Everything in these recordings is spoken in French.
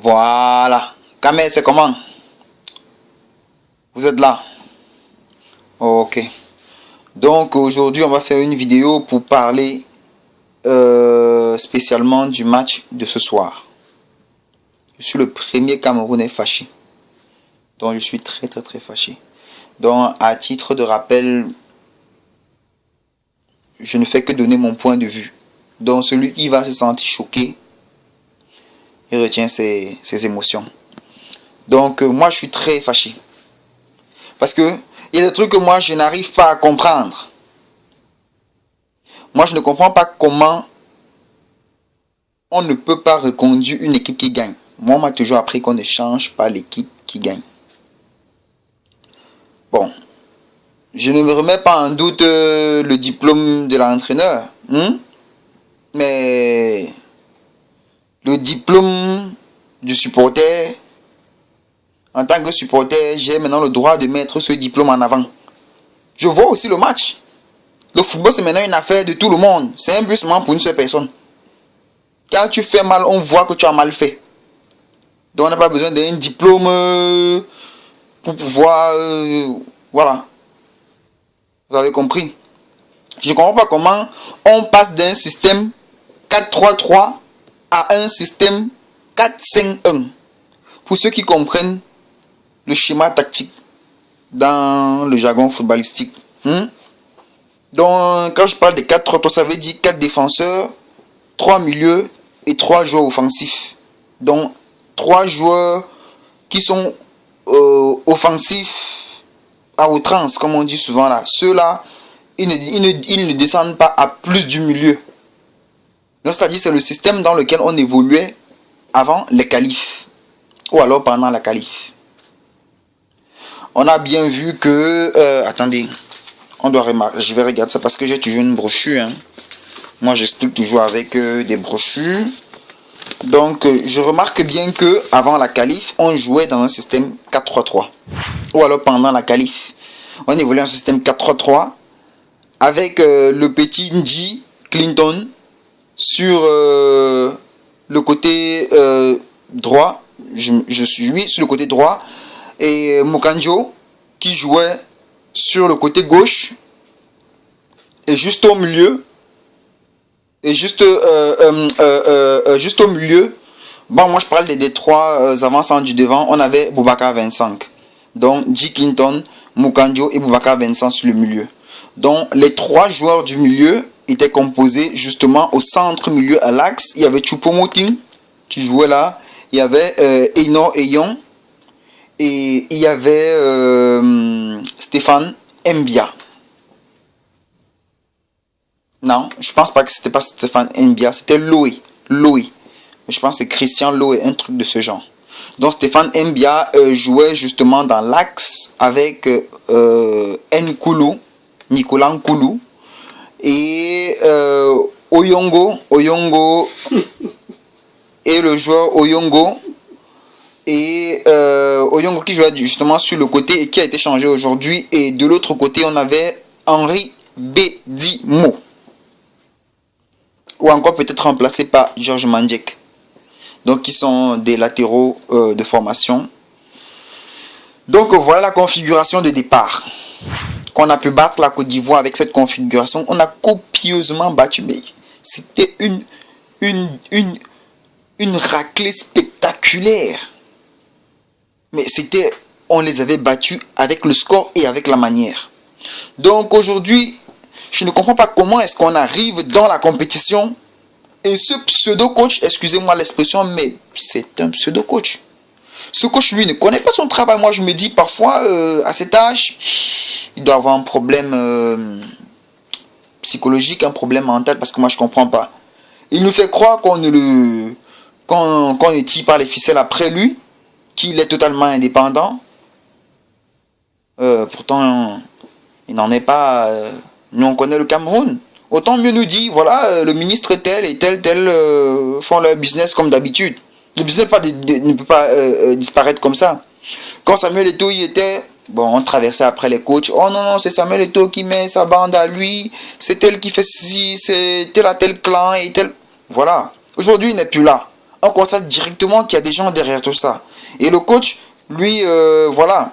Voilà. Kamel, c'est comment? Vous êtes là? Ok. Donc aujourd'hui, on va faire une vidéo pour parler spécialement du match de ce soir. Je suis le premier Camerounais fâché. Donc je suis très fâché. Donc à titre de rappel, je ne fais que donner mon point de vue. Donc celui qui va se sentir choqué, il retient ses émotions. Donc moi je suis très fâché. Parce que il y a des trucs que moi je n'arrive pas à comprendre. Moi je ne comprends pas comment on ne peut pas reconduire une équipe qui gagne. Moi on m'a toujours appris qu'on ne change pas l'équipe qui gagne. Bon, je ne me remets pas en doute le diplôme de l'entraîneur. Mais le diplôme du supporter, en tant que supporter, j'ai maintenant le droit de mettre ce diplôme en avant. Je vois aussi le match. Le football, c'est maintenant une affaire de tout le monde. C'est un but seulement pour une seule personne. Quand tu fais mal, on voit que tu as mal fait. Donc on n'a pas besoin d'un diplôme pour pouvoir... voilà. Vous avez compris. Je ne comprends pas comment on passe d'un système 4-3-3 à un système 4-5-1. Pour ceux qui comprennent le schéma tactique dans le jargon footballistique. Donc, quand je parle de 4-3-3, ça veut dire 4 défenseurs, 3 milieux et 3 joueurs offensifs. Donc, 3 joueurs qui sont offensifs à outrance, comme on dit souvent là. Ceux-là, ils ne descendent pas à plus du milieu. Donc, c'est-à-dire c'est le système dans lequel on évoluait avant les qualifs. Ou alors pendant la qualif. On a bien vu que... attendez. On doit remarquer. Je vais regarder ça parce que j'ai toujours une brochure. Moi, j'explique toujours avec des brochures. Donc, je remarque bien que avant la qualif, on jouait dans un système 4-3-3. Ou alors pendant la qualif. On évoluait en système 4-3-3 avec le petit Ndji Clinton sur le côté droit. Je suis sur le côté droit. Et Mokanjo qui jouait sur le côté gauche. Et juste au milieu. Et juste au milieu. Bon, moi je parle des 3 avançants du devant. On avait Boubacar 25. Donc Ndji Clinton, Mokanjo et Boubacar 25 sur le milieu. Donc les 3 joueurs du milieu étaient composés justement au centre milieu à l'axe. Il y avait Choupo-Moting qui jouait là. Il y avait Eino Eyon. Et il y avait Stéphane Mbia. Non, je pense pas que c'était pas Stéphane Mbia, c'était Loé. Mais je pense que c'est Christian Loé, un truc de ce genre. Donc Stéphane Mbia jouait justement dans l'axe avec Nkoulou, Nicolas Nkoulou. Et Oyongo et le joueur Oyongo. Et Oyongo qui jouait justement sur le côté et qui a été changé aujourd'hui. Et de l'autre côté, on avait Henri Bedimo. Ou encore peut-être remplacé par Georges Mandjek. Donc, qui sont des latéraux de formation. Donc, voilà la configuration de départ. Qu'on a pu battre la Côte d'Ivoire avec cette configuration. On a copieusement battu. Mais c'était une raclée spectaculaire. Mais c'était, on les avait battus avec le score et avec la manière. Donc aujourd'hui, je ne comprends pas comment est-ce qu'on arrive dans la compétition. Et ce pseudo-coach, excusez-moi l'expression, mais c'est un pseudo-coach. Ce coach, lui, ne connaît pas son travail. Moi, je me dis parfois, à cet âge, il doit avoir un problème psychologique, un problème mental, parce que moi, je ne comprends pas. Il nous fait croire qu'on ne tire pas les ficelles après lui. Qu'il est totalement indépendant. Pourtant, il n'en est pas. Nous, on connaît le Cameroun. Autant mieux nous dire, voilà, le ministre tel et tel font leur business comme d'habitude. Le business ne peut pas disparaître comme ça. Quand Samuel Eto'o y était, bon, on traversait après les coachs. Oh non, c'est Samuel Eto'o qui met sa bande à lui. C'est tel qui fait ceci, c'est tel à tel clan et tel. Voilà. Aujourd'hui, il n'est plus là. on constate directement qu'il y a des gens derrière tout ça. Et le coach, lui, voilà,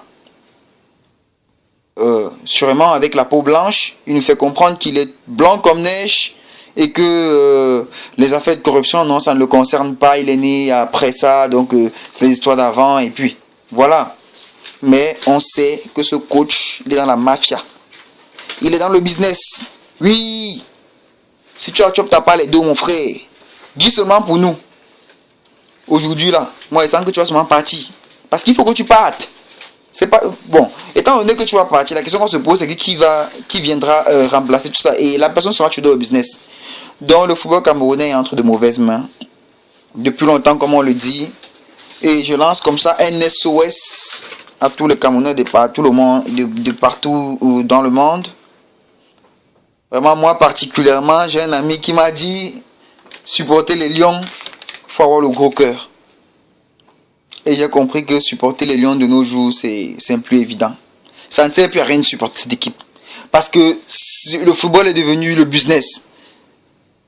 sûrement avec la peau blanche, il nous fait comprendre qu'il est blanc comme neige et que les affaires de corruption, non, ça ne le concerne pas. Il est né après ça, donc c'est les histoires d'avant, et puis voilà. Mais on sait que ce coach, il est dans la mafia. Il est dans le business. Oui, si tu n'as pas les deux, mon frère, dis seulement pour nous. Aujourd'hui, là, moi, je sens que tu vas seulement partir. Parce qu'il faut que tu partes. C'est pas bon. Étant donné que tu vas partir, la question qu'on se pose, c'est qui viendra remplacer tout ça. Et la personne sera tuée au business. Donc, le football camerounais est entre de mauvaises mains. Depuis longtemps, comme on le dit. Et je lance comme ça un SOS à tous les Camerounais de partout, de partout dans le monde. Vraiment, moi particulièrement, j'ai un ami qui m'a dit supporter les Lions, il faut avoir le gros cœur. Et j'ai compris que supporter les Lions de nos jours, c'est plus évident. Ça ne sert plus à rien de supporter cette équipe. Parce que le football est devenu le business.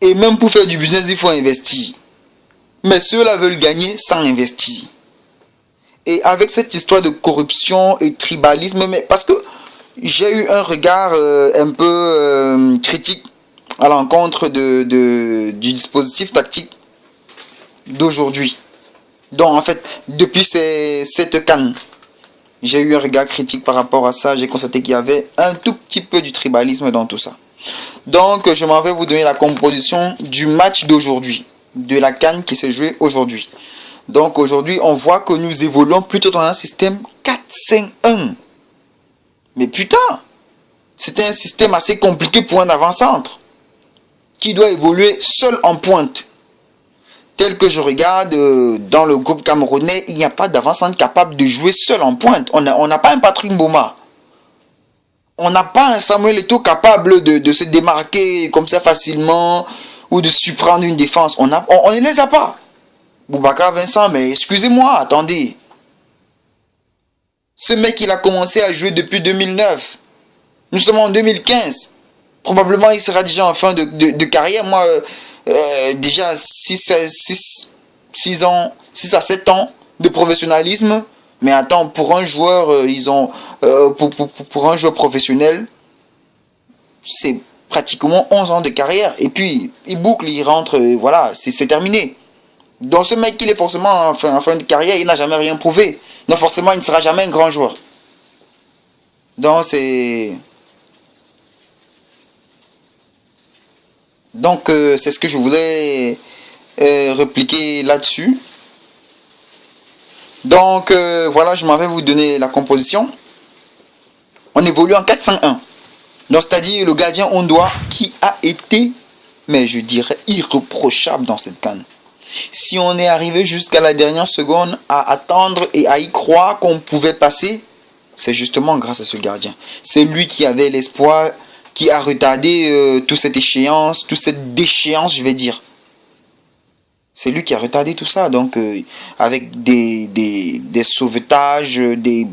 Et même pour faire du business, il faut investir. Mais ceux-là veulent gagner sans investir. Et avec cette histoire de corruption et tribalisme, mais parce que j'ai eu un regard un peu critique à l'encontre du dispositif tactique d'aujourd'hui. Donc en fait, depuis cette CAN, j'ai eu un regard critique par rapport à ça. J'ai constaté qu'il y avait un tout petit peu du tribalisme dans tout ça. Donc je m'en vais vous donner la composition du match d'aujourd'hui, de la CAN qui s'est jouée aujourd'hui. Donc aujourd'hui, on voit que nous évoluons plutôt dans un système 4-5-1. Mais putain, c'était un système assez compliqué pour un avant-centre qui doit évoluer seul en pointe. Tel que je regarde dans le groupe camerounais, il n'y a pas d'avant-centre capable de jouer seul en pointe. On n'a pas un Patrick Mboma. On n'a pas un Samuel Eto'o capable de se démarquer comme ça facilement ou de surprendre une défense. On ne les a pas. Boubacar Vincent, mais excusez-moi, attendez. Ce mec, il a commencé à jouer depuis 2009. Nous sommes en 2015. Probablement, il sera déjà en fin de carrière. Moi, déjà 6 à 7 ans de professionnalisme. Mais attends, pour un joueur, pour un joueur professionnel, c'est pratiquement 11 ans de carrière. Et puis, il boucle, il rentre, voilà, c'est terminé. Donc ce mec, il est forcément en fin de carrière, il n'a jamais rien prouvé. Donc forcément, il ne sera jamais un grand joueur. Donc c'est ce que je voulais répliquer là-dessus. Donc voilà, je m'en vais vous donner la composition. On évolue en 4-5-1. Donc c'est-à-dire le gardien Ondoa qui a été, mais je dirais, irréprochable dans cette CAN. Si on est arrivé jusqu'à la dernière seconde à attendre et à y croire qu'on pouvait passer, c'est justement grâce à ce gardien. C'est lui qui avait l'espoir, qui a retardé toute cette échéance, toute cette déchéance, je vais dire. C'est lui qui a retardé tout ça. Donc, avec des sauvetages, mais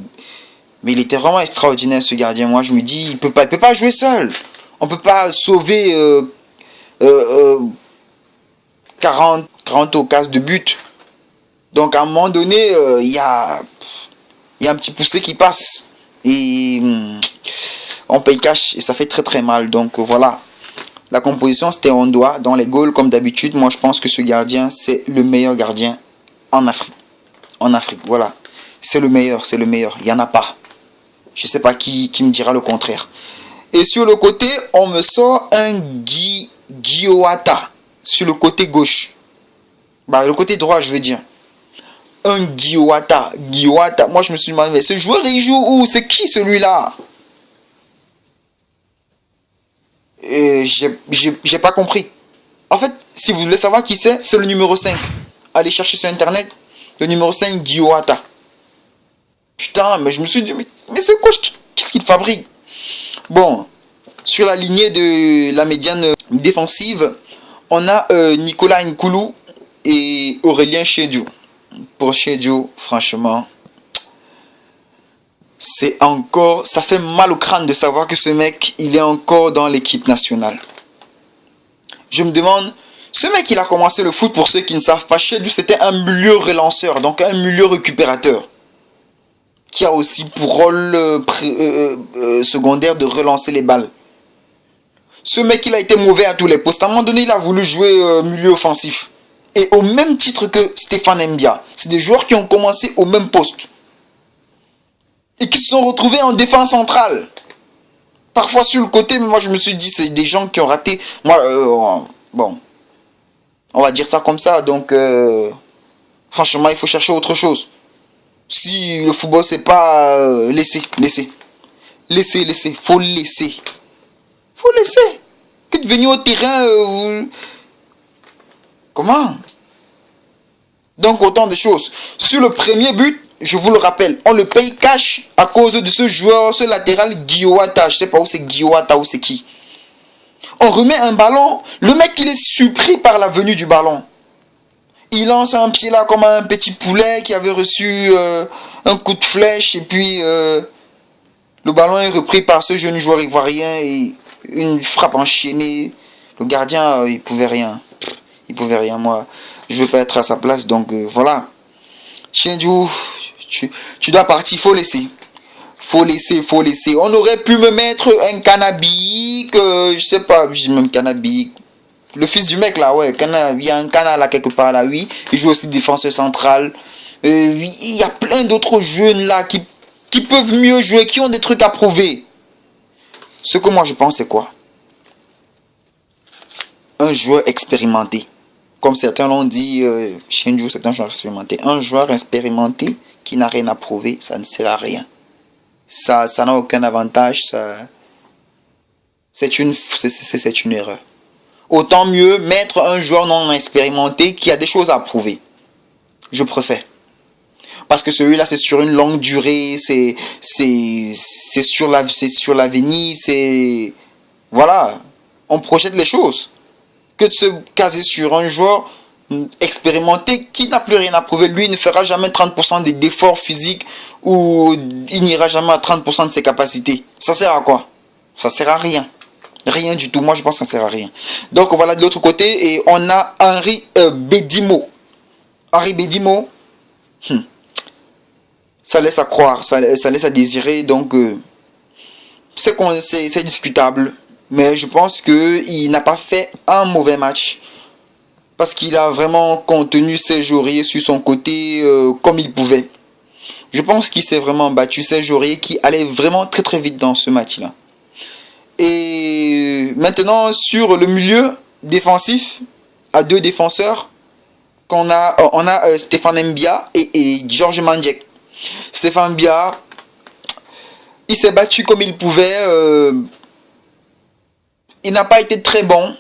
il était vraiment extraordinaire ce gardien. Moi, je me dis, il peut pas jouer seul. On peut pas sauver 40 occasions de but. Donc à un moment donné, il y a un petit poussé qui passe. Et on paye cash et ça fait très très mal. Donc voilà. La composition c'était Ondoa dans les goals comme d'habitude. Moi je pense que ce gardien c'est le meilleur gardien en Afrique. En Afrique, voilà. C'est le meilleur, c'est le meilleur. Il n'y en a pas. Je ne sais pas qui me dira le contraire. Et sur le côté, on me sort un Guioata. Sur le côté gauche. Bah, le côté droit, je veux dire. Un Guioata. Moi, je me suis demandé, mais ce joueur, il joue où? C'est qui celui-là? Et j'ai pas compris. En fait, si vous voulez savoir qui c'est le numéro 5. Allez chercher sur internet. Le numéro 5, Guioata. Putain, mais je me suis dit, mais ce coach, qu'est-ce qu'il fabrique? Bon, sur la lignée de la médiane défensive, on a Nicolas Nkoulou et Aurélien Chedio. Pour Chedio, franchement, ça fait mal au crâne de savoir que ce mec, il est encore dans l'équipe nationale. Je me demande Ce mec, il a commencé le foot, pour ceux qui ne savent pas. Chez lui, c'était un milieu relanceur, donc un milieu récupérateur, qui a aussi pour rôle secondaire de relancer les balles. Ce mec, il a été mauvais à tous les postes. À un moment donné, il a voulu jouer milieu offensif. Et au même titre que Stéphane Mbia. C'est des joueurs qui ont commencé au même poste. Et qui se sont retrouvés en défense centrale. Parfois sur le côté, mais moi je me suis dit, c'est des gens qui ont raté. Moi, bon, on va dire ça comme ça. Donc, franchement, il faut chercher autre chose. Si le football, c'est pas laisser. Faut laisser. Que de venir au terrain. Comment? Donc, autant de choses. Sur le premier but, je vous le rappelle, on le paye cash à cause de ce joueur, ce latéral Guiouata. Je sais pas où c'est Guiouata ou c'est qui. On remet un ballon. Le mec, il est surpris par la venue du ballon. Il lance un pied là comme un petit poulet qui avait reçu un coup de flèche. Et puis, le ballon est repris par ce jeune joueur ivoirien. Et une frappe enchaînée. Le gardien, il pouvait rien. Moi, je veux pas être à sa place. Donc, voilà. Chiendiou, tu dois partir. Faut laisser. On aurait pu me mettre un cannabis. Je sais pas, même cannabis. Le fils du mec là, ouais. Il y a un canal là quelque part là, oui. Il joue aussi défenseur central. Il y a plein d'autres jeunes là qui peuvent mieux jouer, qui ont des trucs à prouver. Ce que moi je pense, c'est quoi? Un joueur expérimenté. Comme certains l'ont dit, Chiendiou, c'est un joueur expérimenté. Un joueur expérimenté qui n'a rien à prouver, ça ne sert à rien. Ça n'a aucun avantage. C'est une erreur. Autant mieux mettre un joueur non expérimenté qui a des choses à prouver. Je préfère. Parce que celui-là, c'est sur une longue durée. C'est sur l'avenir. Voilà. On projette les choses. Que de se caser sur un joueur expérimenté qui n'a plus rien à prouver. Lui, il ne fera jamais 30% des efforts physiques ou il n'ira jamais à 30% de ses capacités. Ça sert à quoi? Ça sert à rien. Rien du tout. Moi, je pense que ça sert à rien. Donc, voilà de l'autre côté. Et on a Henri Bédimo. Henri Bédimo, ça laisse à croire. Ça laisse à désirer. Donc, c'est discutable. Mais je pense qu'il n'a pas fait un mauvais match. Parce qu'il a vraiment contenu Serge Aurier sur son côté comme il pouvait. Je pense qu'il s'est vraiment battu. Serge Aurier qui allait vraiment très très vite dans ce match-là. Et maintenant sur le milieu défensif, à deux défenseurs, on a Stéphane Mbia et Georges Mandjek. Stéphane Mbia, il s'est battu comme il pouvait. Il n'a pas été très bon.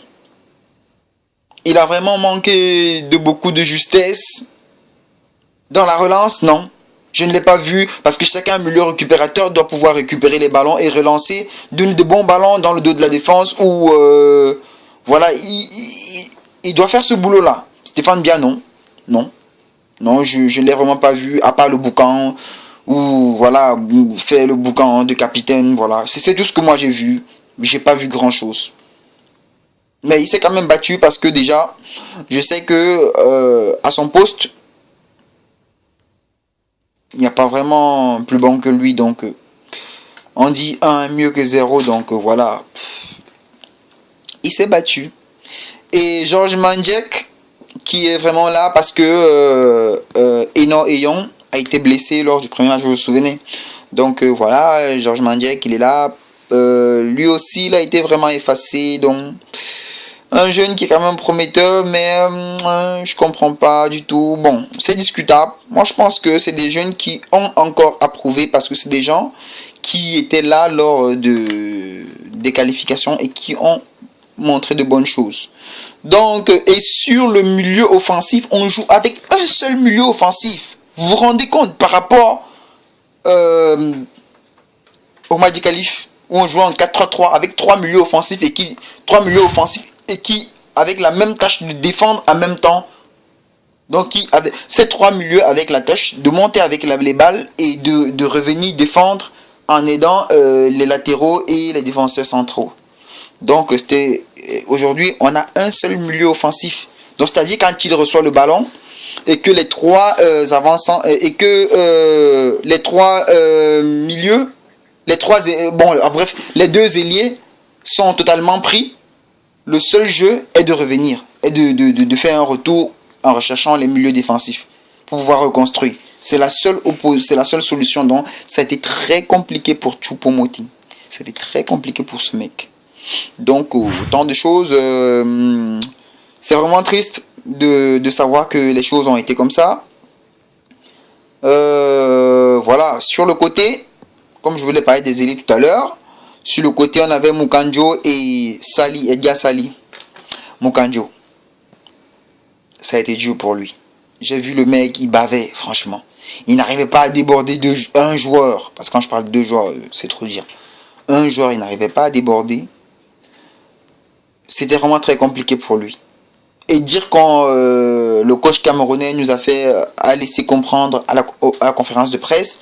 Il a vraiment manqué de beaucoup de justesse. Dans la relance, non. Je ne l'ai pas vu parce que chacun milieu récupérateur doit pouvoir récupérer les ballons et relancer de bons ballons dans le dos de la défense ou voilà, il doit faire ce boulot-là. Stéphane Mbia, non, je ne l'ai vraiment pas vu à part le boucan ou voilà, faire le boucan de capitaine, voilà. C'est tout ce que moi j'ai vu. J'ai pas vu grand-chose. Mais il s'est quand même battu parce que déjà, je sais que à son poste, il n'y a pas vraiment plus bon que lui. Donc, on dit 1 mieux que 0. Donc, voilà. Il s'est battu. Et Georges Mandjek, qui est vraiment là parce que Eno Eyon a été blessé lors du premier match, vous vous souvenez. Donc, voilà, Georges Mandjek, il est là. Lui aussi, il a été vraiment effacé. Donc, un jeune qui est quand même prometteur, mais je comprends pas du tout. Bon, c'est discutable. Moi, je pense que c'est des jeunes qui ont encore à prouver parce que c'est des gens qui étaient là lors des qualifications et qui ont montré de bonnes choses. Donc, et sur le milieu offensif, on joue avec un seul milieu offensif. Vous vous rendez compte par rapport au match du qualif où on joue en 4-3-3 avec trois milieux offensifs et qui avec la même tâche de défendre en même temps. Donc ces trois milieux avec la tâche de monter avec les balles et de revenir défendre en aidant les latéraux et les défenseurs centraux. Donc aujourd'hui, on a un seul milieu offensif. Donc c'est-à-dire quand il reçoit le ballon et que les trois avançants et que les trois milieux, les trois bref, les deux ailiers sont totalement pris. Le seul jeu est de revenir et de faire un retour en recherchant les milieux défensifs pour pouvoir reconstruire. C'est la seule solution. Donc ça a été très compliqué pour Choupo-Moting. C'était très compliqué pour ce mec. Donc autant de choses. C'est vraiment triste de savoir que les choses ont été comme ça. Voilà. Sur le côté, comme je voulais parler des élites tout à l'heure, sur le côté on avait Mukanjo et Sali, Edgar Sali. Mukanjo, ça a été dur pour lui. J'ai vu le mec, il bavait, franchement. Il n'arrivait pas à déborder un joueur. Parce que quand je parle de deux joueurs, c'est trop dire. Un joueur, il n'arrivait pas à déborder. C'était vraiment très compliqué pour lui. Et dire quand le coach camerounais nous a fait a laissé comprendre à la conférence de presse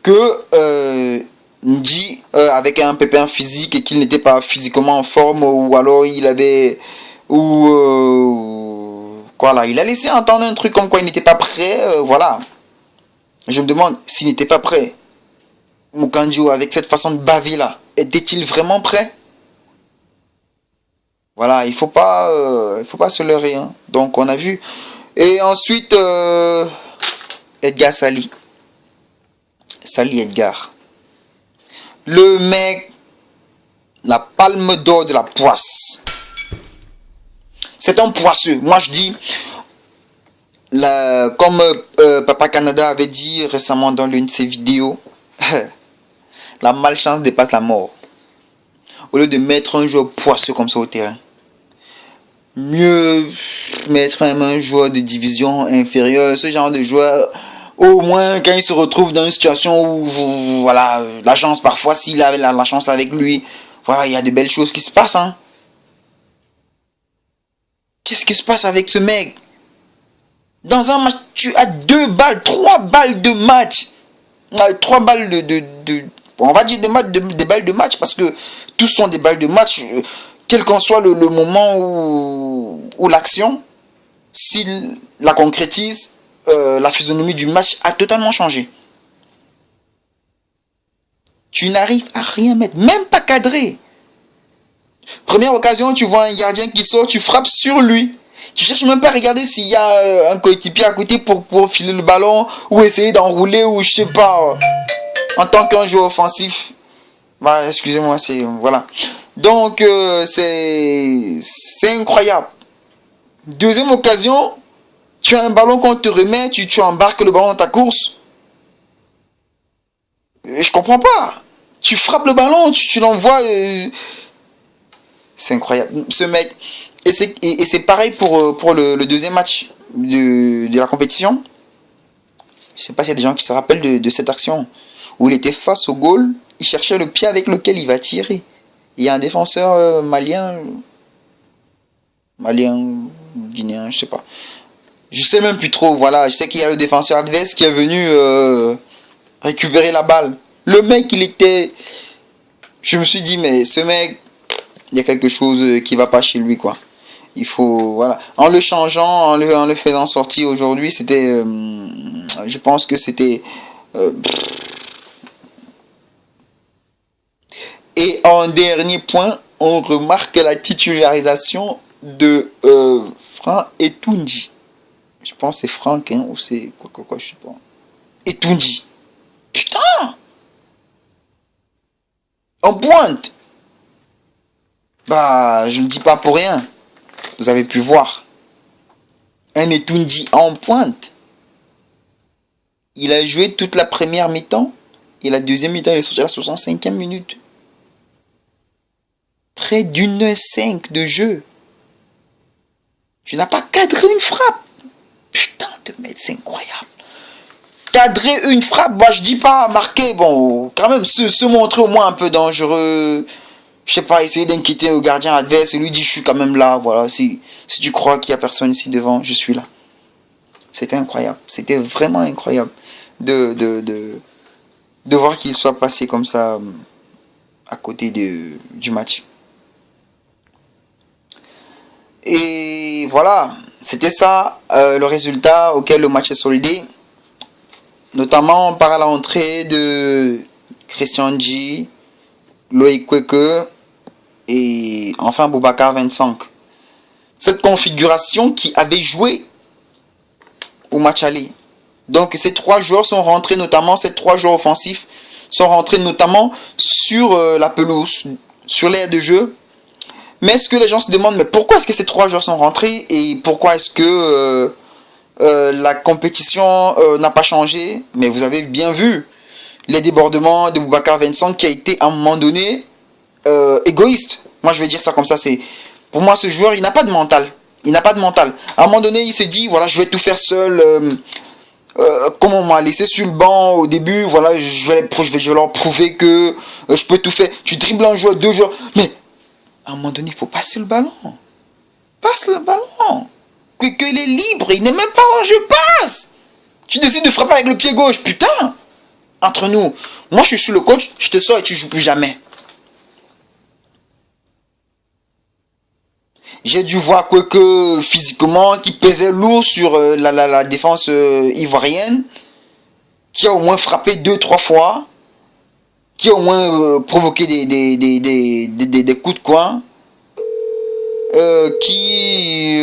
que Ndji avec un pépin physique et qu'il n'était pas physiquement en forme, ou alors il avait voilà, il a laissé entendre un truc comme quoi il n'était pas prêt. Voilà, je me demande s'il n'était pas prêt. Mukanjo, avec cette façon de baver là, était-il vraiment prêt? Voilà, il faut pas se leurrer, hein. Donc on a vu. Et ensuite Edgar Sali. Sali Edgar. Le mec, la palme d'or de la poisse. C'est un poisseux. Moi je dis, comme Papa Canada avait dit récemment dans l'une de ses vidéos, la malchance dépasse la mort. Au lieu de mettre un joueur poisseux comme ça au terrain, mieux mettre même un joueur de division inférieure, ce genre de joueur, au moins quand il se retrouve dans une situation où voilà, la chance, parfois s'il avait la chance avec lui, voilà, il y a de belles choses qui se passent, hein. Qu'est-ce qui se passe avec ce mec? Dans un match, tu as 2 balles, 3 balles de match. 3 balles on va dire des balles de match, parce que tous sont des balles de match, quel qu'en soit le moment où l'action, s'il la concrétise, la physionomie du match a totalement changé. Tu n'arrives à rien mettre, même pas cadré. Première occasion, tu vois un gardien qui sort, tu frappes sur lui. Tu cherches même pas à regarder s'il y a un coéquipier à côté pour filer le ballon ou essayer d'enrouler, ou je sais pas. En tant qu'un joueur offensif, bah, excusez-moi, c'est voilà. Donc c'est incroyable. Deuxième occasion, tu as un ballon qu'on te remet, tu embarques le ballon dans ta course. Je comprends pas. Tu frappes le ballon, tu l'envoies. C'est incroyable. Ce mec. Et c'est pareil pour le deuxième match de la compétition. Je sais pas s'il y a des gens qui se rappellent de cette action où il était face au goal, il cherchait le pied avec lequel il va tirer. Il y a un défenseur malien, guinéen, je sais pas. Je sais même plus trop, voilà. Je sais qu'il y a le défenseur adverse qui est venu récupérer la balle. Le mec, il était... Je me suis dit, mais ce mec, il y a quelque chose qui va pas chez lui, quoi. Il faut, voilà. En le changeant, en le faisant sortir aujourd'hui, c'était... je pense que c'était... Et en dernier point, on remarque la titularisation de Franck Etunji. Je pense que c'est Franck, hein, ou c'est quoi, je sais pas. Etunji. Putain! En pointe! Bah, je ne le dis pas pour rien. Vous avez pu voir. Un Etunji en pointe. Il a joué toute la première mi-temps. Et la deuxième mi-temps, il est sorti à la 65e minute. Près d'1h05 de jeu. Tu n'as pas cadré une frappe. Putain de mec, c'est incroyable. Cadrer une frappe, bah, je dis pas marquer, bon, quand même, se montrer au moins un peu dangereux. Je sais pas, essayer d'inquiéter le gardien adverse et lui dire je suis quand même là, voilà. Si tu crois qu'il y a personne ici devant, je suis là. C'était incroyable. C'était vraiment incroyable de voir qu'il soit passé comme ça à côté du match. Et voilà, c'était ça le résultat auquel le match est soldé. Notamment par l'entrée de Christian G, Loïc Kweke et enfin Boubacar 25. Cette configuration qui avait joué au match aller. Donc ces 3 joueurs sont rentrés notamment, ces 3 joueurs offensifs sont rentrés notamment sur la pelouse, sur l'aire de jeu. Mais est-ce que les gens se demandent, mais pourquoi est-ce que ces 3 joueurs sont rentrés et pourquoi est-ce que la compétition n'a pas changé? Mais vous avez bien vu les débordements de Boubacar Vincent qui a été à un moment donné égoïste. Moi je vais dire ça comme ça, c'est pour moi ce joueur il n'a pas de mental. Il n'a pas de mental. À un moment donné il s'est dit voilà je vais tout faire seul. Comme on m'a laissé sur le banc au début, voilà je vais leur prouver que je peux tout faire. Tu dribbles un joueur, 2 joueurs, mais à un moment donné il faut passer le ballon. Passe le ballon. Que il est libre, il n'est même pas en jeu, passe. Tu décides de frapper avec le pied gauche, putain. Entre nous, moi je suis le coach, je te sors et tu joues plus jamais. J'ai dû voir que physiquement, qui pesait lourd sur la défense ivoirienne, qui a au moins frappé 2-3 fois, qui a au moins provoqué des coups de coin, qui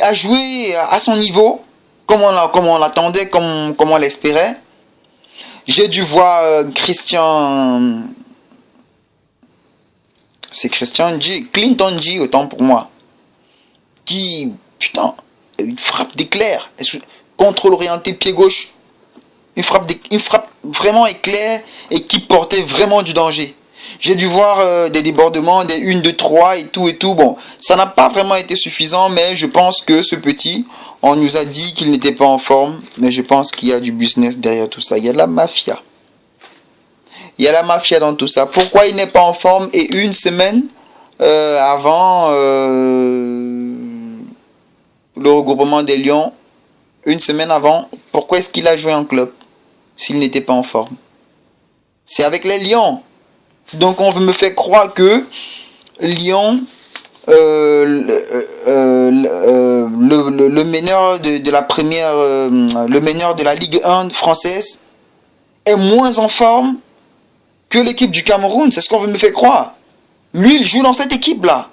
a joué à son niveau, comme on l'attendait, comme on l'espérait. J'ai dû voir Christian... C'est Christian G, Clinton G, autant pour moi. Qui, putain, une frappe d'éclair. Contrôle orienté, pied gauche. Une frappe vraiment éclair et qui portait vraiment du danger. J'ai dû voir des débordements, des 1, 2, 3 et tout. Bon, ça n'a pas vraiment été suffisant, mais je pense que ce petit, on nous a dit qu'il n'était pas en forme. Mais je pense qu'il y a du business derrière tout ça. Il y a de la mafia. Il y a la mafia dans tout ça. Pourquoi il n'est pas en forme? Et une semaine avant le regroupement des Lions, une semaine avant, pourquoi est-ce qu'il a joué en club s'il n'était pas en forme? C'est avec les Lions. Donc on veut me faire croire que Lyon, le meneur de la première, le meneur de la Ligue 1 française est moins en forme que l'équipe du Cameroun. C'est ce qu'on veut me faire croire. Lui, il joue dans cette équipe-là.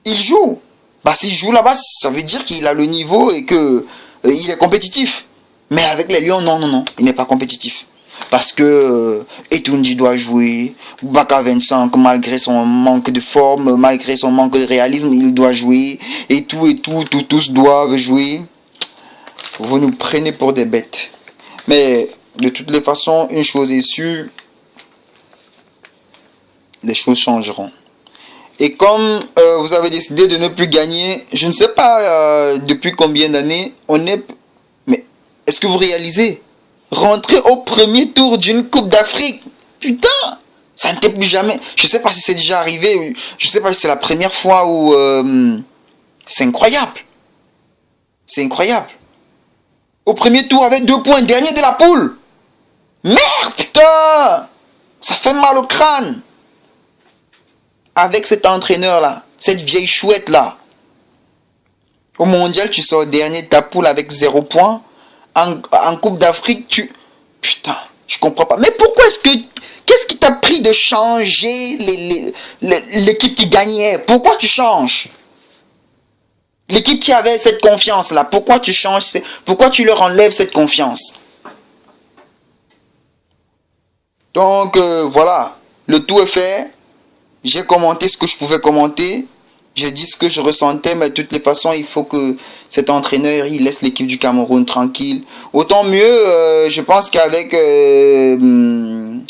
Il joue. Bah, s'il joue là-bas, ça veut dire qu'il a le niveau et que il est compétitif. Mais avec les Lions, non, il n'est pas compétitif. Parce que Etunji doit jouer, Baka 25, malgré son manque de forme, malgré son manque de réalisme, il doit jouer, et tous doivent jouer. Vous nous prenez pour des bêtes. Mais de toutes les façons, une chose est sûre, les choses changeront. Et comme vous avez décidé de ne plus gagner, je ne sais pas depuis combien d'années, on est... Mais est-ce que vous réalisez? Rentrer au premier tour d'une Coupe d'Afrique, putain, ça n'était plus jamais. Je ne sais pas si c'est déjà arrivé, je ne sais pas si c'est la première fois où... c'est incroyable. C'est incroyable. Au premier tour avec 2 points, dernier de la poule. Merde, putain, ça fait mal au crâne. Avec cet entraîneur-là, cette vieille chouette-là. Au mondial, tu sors dernier de ta poule avec 0 points. En Coupe d'Afrique, putain, je comprends pas. Mais pourquoi est-ce que... Qu'est-ce qui t'a pris de changer l'équipe qui gagnait? Pourquoi tu changes? L'équipe qui avait cette confiance-là, pourquoi tu changes? Pourquoi tu leur enlèves cette confiance? Donc, voilà. Le tout est fait. J'ai commenté ce que je pouvais commenter. J'ai dit ce que je ressentais, mais de toutes les façons, il faut que cet entraîneur, il laisse l'équipe du Cameroun tranquille. Autant mieux, je pense qu'avec le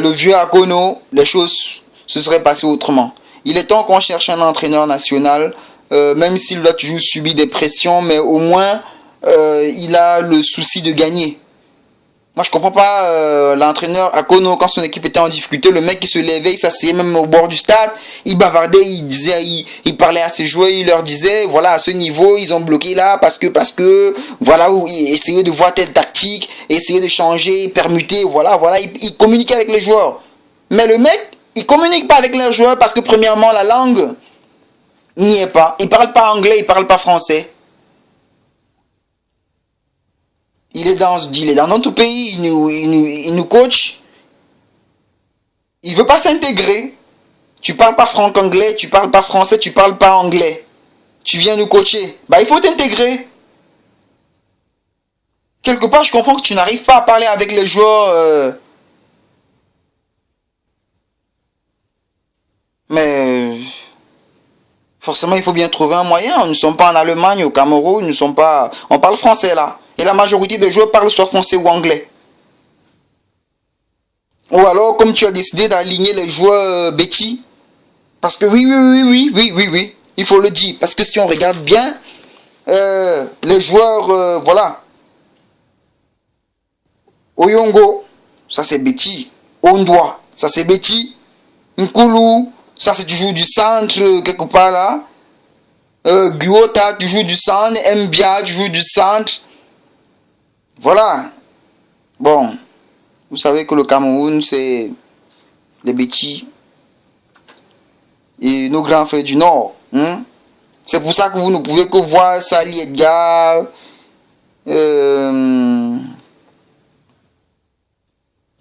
vieux Akono, les choses se seraient passées autrement. Il est temps qu'on cherche un entraîneur national, même s'il doit toujours subir des pressions, mais au moins, il a le souci de gagner. Moi, je comprends pas l'entraîneur Akono, quand son équipe était en difficulté, le mec, il se levait, il s'asseyait même au bord du stade, il bavardait, il parlait à ses joueurs, il leur disait, voilà, à ce niveau, ils ont bloqué là, parce que, voilà, il essayait de voir telle tactique, essayait de changer, permuter, voilà, il communiquait avec les joueurs. Mais le mec, Ils communiquent pas avec leurs joueurs parce que premièrement, la langue n'y est pas. Ils parlent pas anglais, ils parlent pas français. Il est dans notre pays, il nous coach. Il veut pas s'intégrer. Tu parles pas franc-anglais, tu parles pas français, tu parles pas anglais. Tu viens nous coacher. Bah, il faut t'intégrer. Quelque part, je comprends que tu n'arrives pas à parler avec les joueurs. Mais forcément, il faut bien trouver un moyen. Nous ne sommes pas en Allemagne, au Cameroun, nous ne sommes pas... On parle français là. Et la majorité des joueurs parlent soit français ou anglais. Ou alors, comme tu as décidé d'aligner les joueurs Betty. Parce que oui. Il faut le dire. Parce que si on regarde bien, les joueurs, voilà. Oyongo, ça c'est Betty. Ondwa, ça c'est Betty. Nkulu, ça c'est toujours du centre, quelque part là. Guota, toujours du centre. Mbia, toujours du centre. Voilà. Bon. Vous savez que le Cameroun, c'est les Betty. Et nos grands frères du Nord. Hein? C'est pour ça que vous ne pouvez que voir Sali Edgar.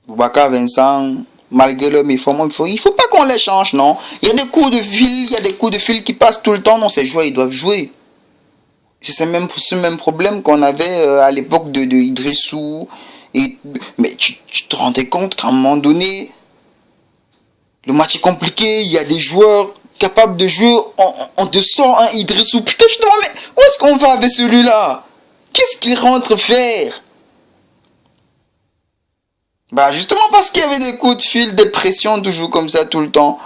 Boubacar Vincent. Malgré leur méforme, il ne faut pas qu'on les change, non. Il y a des coups de fil, qui passent tout le temps. Non, ces joueurs, ils doivent jouer. C'est ce même problème qu'on avait à l'époque de Idrissou. Mais tu te rendais compte qu'à un moment donné, le match est compliqué, il y a des joueurs capables de jouer, on te sort un Idrissou. Putain, je te demande, mais où est-ce qu'on va avec celui-là? Qu'est-ce qu'il rentre faire? Bah justement parce qu'il y avait des coups de fil, des pressions toujours comme ça tout le temps.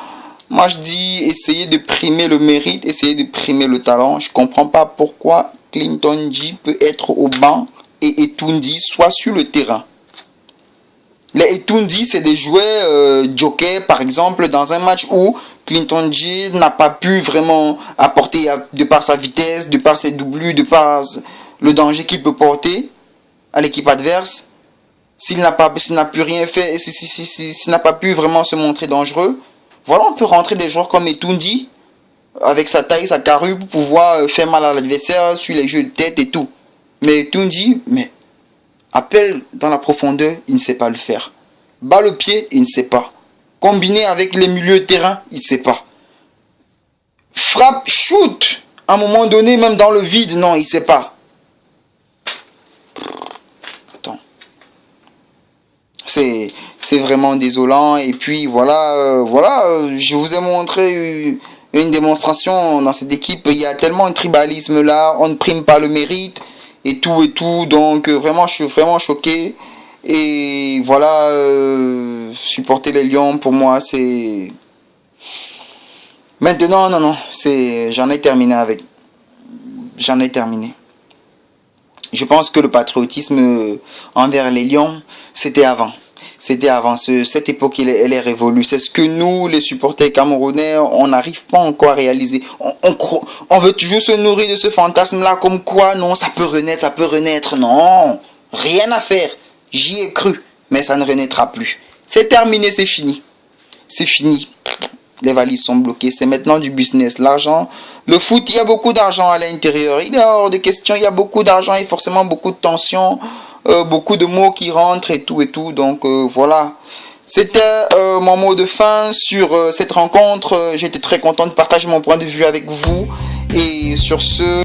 Moi je dis, essayez de primer le mérite, essayez de primer le talent. Je comprends pas pourquoi Clinton G peut être au banc et Etundi soit sur le terrain. Les Etundi, c'est des joueurs joker, par exemple, dans un match où Clinton G n'a pas pu vraiment apporter, de par sa vitesse, de par ses doublures, de par le danger qu'il peut porter à l'équipe adverse. S'il n'a plus rien fait, s'il n'a pas pu vraiment se montrer dangereux, voilà, on peut rentrer des joueurs comme Etundi, avec sa taille, sa carrure, pour pouvoir faire mal à l'adversaire sur les jeux de tête et tout. Mais Etundi, appel dans la profondeur, il ne sait pas le faire. Bas le pied, il ne sait pas. Combiné avec les milieux de terrain, il ne sait pas. Frappe, shoot, à un moment donné, même dans le vide, non, il ne sait pas. C'est vraiment désolant. Et puis voilà, je vous ai montré une démonstration dans cette équipe. Il y a tellement de tribalisme là, on ne prime pas le mérite et tout. Donc vraiment, je suis vraiment choqué. Et voilà, supporter les Lions pour moi c'est... Maintenant, non, j'en ai terminé. Je pense que le patriotisme envers les Lions, c'était avant. Cette époque, elle est révolue. C'est ce que nous, les supporters camerounais, on n'arrive pas encore à réaliser. On veut toujours se nourrir de ce fantasme-là, comme quoi, non, ça peut renaître. Non, rien à faire. J'y ai cru, mais ça ne renaîtra plus. C'est terminé, c'est fini. C'est fini. Les valises sont bloquées, c'est maintenant du business. L'argent, le foot, il y a beaucoup d'argent à l'intérieur. Il est hors de question, il y a beaucoup d'argent et forcément beaucoup de tensions, beaucoup de mots qui rentrent et tout. Donc voilà. C'était mon mot de fin sur cette rencontre. J'étais très content de partager mon point de vue avec vous. Et sur ce...